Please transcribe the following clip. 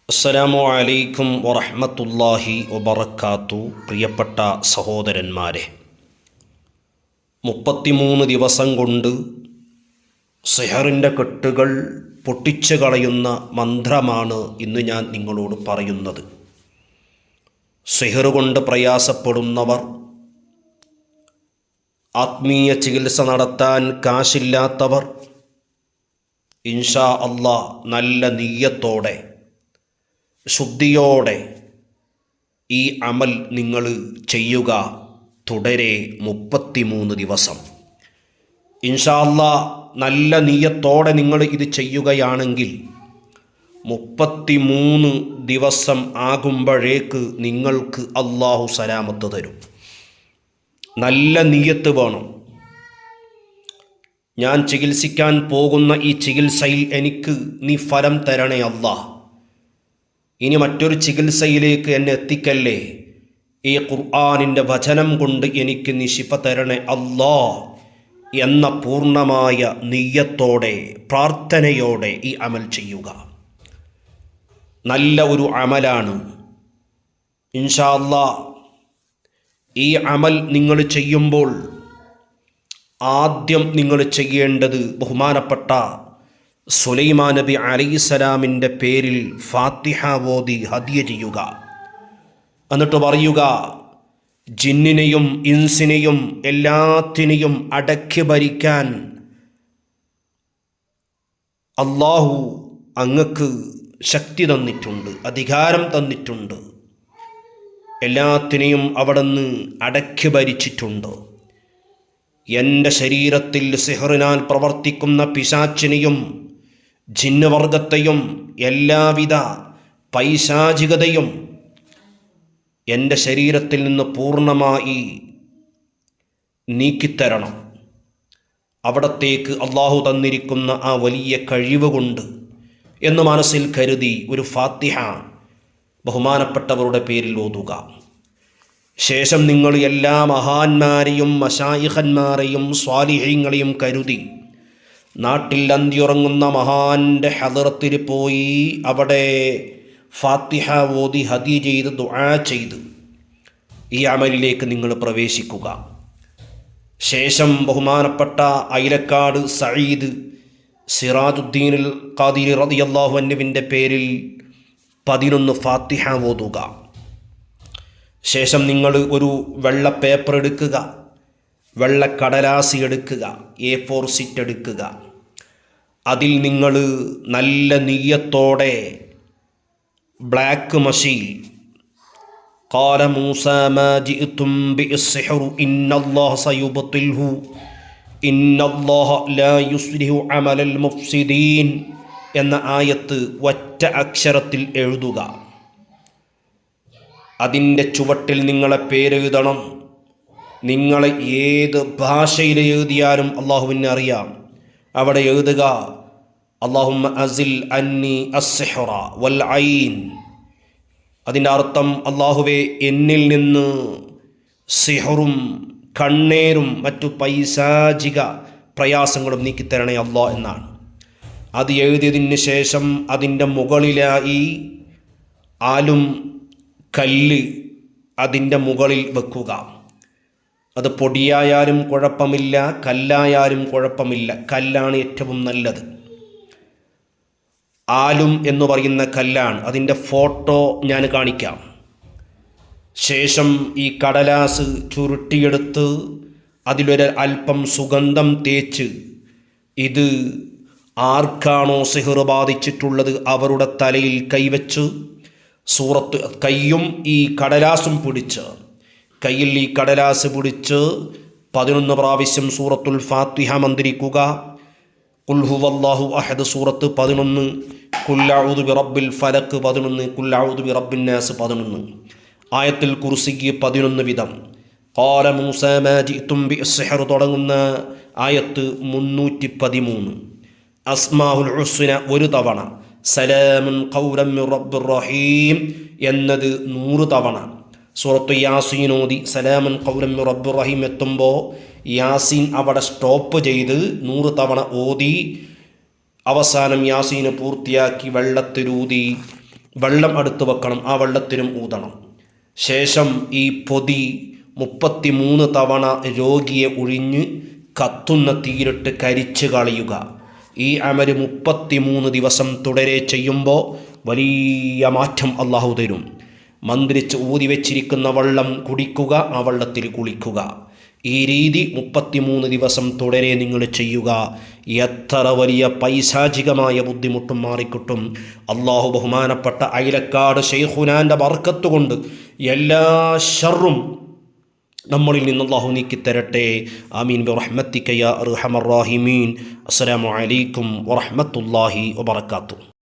അസ്സലാമു അലൈക്കും വറഹ്മത്തുള്ളാഹി വബറകാത്തു. പ്രിയപ്പെട്ട സഹോദരന്മാരെ, 33 ദിവസം കൊണ്ട് സിഹറിൻ്റെ കെട്ടുകൾ പൊട്ടിച്ചു കളയുന്ന മന്ത്രമാണ് ഇന്ന് ഞാൻ നിങ്ങളോട് പറയുന്നത്. സിഹർ കൊണ്ട് പ്രയാസപ്പെടുന്നവർ, ആത്മീയ ചികിത്സ നടത്താൻ കാശില്ലാത്തവർ, ഇൻഷാ അല്ലാഹ് നല്ല നിയ്യത്തോടെ ശുദ്ധിയോടെ ഈ അമൽ നിങ്ങൾ ചെയ്യുക. തുടരെ 33 ദിവസം ഇൻഷാ അല്ലാഹ് നല്ല നിയ്യത്തോടെ നിങ്ങൾ ഇത് ചെയ്യുകയാണെങ്കിൽ 33 ദിവസം ആകുമ്പോഴേക്ക് നിങ്ങൾക്ക് അല്ലാഹു സലാമത്ത് തരും. നല്ല നിയ്യത്ത് വേണം. ഞാൻ ചികിത്സിക്കാൻ പോകുന്ന ഈ ചികിത്സയിൽ എനിക്ക് നീ ഫലം തരണേ അല്ലാഹ്. ഇനി മറ്റൊരു ചികിത്സയിലേക്ക് എന്നെ എത്തിക്കല്ലേ. ഈ ഖുർആനിൻ്റെ വചനം കൊണ്ട് എനിക്ക് നീ ശിഫ തരണേ അല്ലാഹ് എന്ന പൂർണ്ണമായ നിയ്യത്തോടെ പ്രാർത്ഥനയോടെ ഈ അമൽ ചെയ്യുക. നല്ല ഒരു അമലാണ്. ഇൻഷാ അല്ലാഹ് ഈ അമൽ നിങ്ങൾ ചെയ്യുമ്പോൾ ആദ്യം നിങ്ങൾ ചെയ്യേണ്ടത് ബഹുമാനപ്പെട്ട സുലൈമാൻ നബി അലൈഹിസ്സലാമിൻ്റെ പേരിൽ ഫാത്തിഹ ഓതി ഹദിയ ചെയ്യുക. എന്നിട്ട് പറയുക, ജിന്നിനെയും ഇൻസിനെയും എല്ലാത്തിനെയും അടക്കി ഭരിക്കാൻ അല്ലാഹു അങ്ങക്ക് ശക്തി തന്നിട്ടുണ്ട്, അധികാരം തന്നിട്ടുണ്ട്. എല്ലാത്തിനെയും അവിടുന്ന് അടക്കി ഭരിച്ചിട്ടുണ്ട്. എൻ്റെ ശരീരത്തിൽ സിഹറിനാൽ പ്രവർത്തിക്കുന്ന പിശാച്ചിനെയും ജിന്നുവർഗത്തെയും എല്ലാവിധ പൈശാചികതയും എൻ്റെ ശരീരത്തിൽ നിന്ന് പൂർണ്ണമായി നീക്കിത്തരണം. അവിടത്തേക്ക് അള്ളാഹു തന്നിരിക്കുന്ന ആ വലിയ കഴിവ് കൊണ്ട് എന്ന് മനസ്സിൽ കരുതി ഒരു ഫാത്തിഹ ബഹുമാനപ്പെട്ടവരുടെ പേരിൽ ഓതുക. ശേഷം നിങ്ങൾ എല്ലാ മഹാന്മാരെയും മശായിഖന്മാരെയും സ്വാലിഹീങ്ങളെയും കരുതി നാട്ടിൽ അന്തിയുറങ്ങുന്ന മഹാൻ്റെ ഹദറത്തിൽ പോയി അവിടെ ഫാത്തിഹ ഓതി ഹദിയ ചെയ്ത് ദുആ ചെയ്ത് ഈ അമലിലേക്ക് നിങ്ങൾ പ്രവേശിക്കുക. ശേഷം ബഹുമാനപ്പെട്ട അയിലക്കാട് സഈദ് സിറാജുദ്ദീനിൽ ഖാദിരി റളിയല്ലാഹു അൻഹുവിൻ്റെ പേരിൽ 11 ഫാത്തിഹ ഓതുക. ശേഷം നിങ്ങൾ ഒരു വെള്ള പേപ്പർ എടുക്കുക, വെള്ള കടലാസി എടുക്കുക, A4 ഷീറ്റ് എടുക്കുക. അതിൽ നിങ്ങൾ നല്ല നിയ്യത്തോടെ ബ്ലാക്ക് മഷിയിൽ ഖാല മൂസ മാ ജിഅ്തും ബിസ്സിഹ്ർ ഇന്നല്ലാഹ സയുബ്തിൽഹു ഇന്നല്ലാഹ ലാ യുസ്ലിഹു അമലൽ മുഫ്സിദീൻ എന്ന ആയത്ത് ഒറ്റ അക്ഷരത്തിൽ എഴുതുക. അതിൻ്റെ ചുവട്ടിൽ നിങ്ങളെ പേരെഴുതണം. നിങ്ങളെ ഏത് ഭാഷയിൽ എഴുതിയാലും അള്ളാഹുവിനെ അറിയാം. അവിടെ എഴുതുക, അല്ലാഹുമ്മ അസിൽ അന്നി അസ്സിഹ്റ വൽ ഐൻ. അതിൻ്റെ അർത്ഥം, അള്ളാഹുവെ എന്നിൽ നിന്ന് സിഹറും കണ്ണേരും മറ്റു പൈശാചിക പ്രയാസങ്ങളും നീക്കിത്തരണേ അല്ലാഹ് എന്നാണ്. അത് എഴുതിയതിന് ശേഷം അതിൻ്റെ മുകളിലായി ആലും കല്ല് അതിൻ്റെ മുകളിൽ വെക്കുക. അത് പൊടിയായാലും കുഴപ്പമില്ല, കല്ലായാലും കുഴപ്പമില്ല. കല്ലാണ് ഏറ്റവും നല്ലത്. ആലും എന്ന് പറയുന്ന കല്ലാണ്. അതിൻ്റെ ഫോട്ടോ ഞാൻ കാണിക്കാം. ശേഷം ഈ കടലാസ് ചുരുട്ടിയെടുത്ത് അതിലൊരു അല്പം സുഗന്ധം തേച്ച് ഇത് ആർക്കാണോ സിഹർ ബാധിച്ചിട്ടുള്ളത് അവരുടെ തലയിൽ കൈവച്ച് സൂറത്ത് കയ്യും ഈ കടലാസും പിടിച്ച് കയ്യിൽ ഈ കടലാസ് പിടിച്ച് 11 പ്രാവശ്യം സൂറത്തുൽ ഫാത്തിഹ മന്ത്രിക്കുക. ഖുൽ ഹുവല്ലാഹു അഹദ് സൂറത്ത് 11, ഖുൽ അഊദു ബിറബ്ബിൽ ഫലഖ് 11, ഖുൽ അഊദു ബിറബ്ബിൻ നാസ് 11, ആയത്തുൽ കുർസി 11 വീതം. ഖാല മൂസ മാ ജിഅ്തും ബിസ്സിഹ്ർ തുടങ്ങുന്ന ആയത്ത് 313. അസ്മാഉൽ ഹുസ്ന ഒരു തവണ. സലാമുൻ ഖൗലൻ മിർ റബ്ബിർ റഹീം എന്നത് 100 തവണ. സൂറത്തു യാസീൻ ഓതി സലാമുൻ ഖൗലൻ മിർ റബ്ബിർ റഹീം എത്തുമ്പോൾ യാസീൻ അവിടെ സ്റ്റോപ്പ് ചെയ്ത് 100 തവണ ഓതി അവസാനം യാസീന് പൂർത്തിയാക്കി വെള്ളത്തിലൂതി വെള്ളം അടുത്ത് വെക്കണം, ആ വെള്ളത്തിലും ഊതണം. ശേഷം ഈ പൊതി 33 തവണ രോഗിയെ ഒഴിഞ്ഞ് കത്തുന്ന തീരിട്ട് കരിച്ച് കളയുക. ഈ അമല് 33 ദിവസം തുടരെ ചെയ്യുമ്പോൾ വലിയ മാറ്റം അള്ളാഹു തരും. മന്ത്രിച്ച് ഊതി വെച്ചിരിക്കുന്ന വെള്ളം കുടിക്കുക, ആ വെള്ളത്തിൽ കുളിക്കുക. ഈ രീതി 33 ദിവസം തുടരെ നിങ്ങൾ ചെയ്യുക. എത്ര വലിയ പൈശാചികമായ ബുദ്ധിമുട്ടും മാറിക്കിട്ടും. അള്ളാഹു ബഹുമാനപ്പെട്ട അയിലക്കാട് ശൈഖുനാൻ്റെ ബർക്കത്ത് കൊണ്ട് എല്ലാ ഷർറും നമ്മളിൽ നിന്ന് അല്ലാഹു നീക്കിത്തരട്ടെ. ആമീൻ ബിറഹ്മതിക യാ അർഹമർ റഹീമീൻ. അസ്സലാമു അലൈക്കും വറഹ്മത്തുള്ളാഹി വബറകാതുഹു.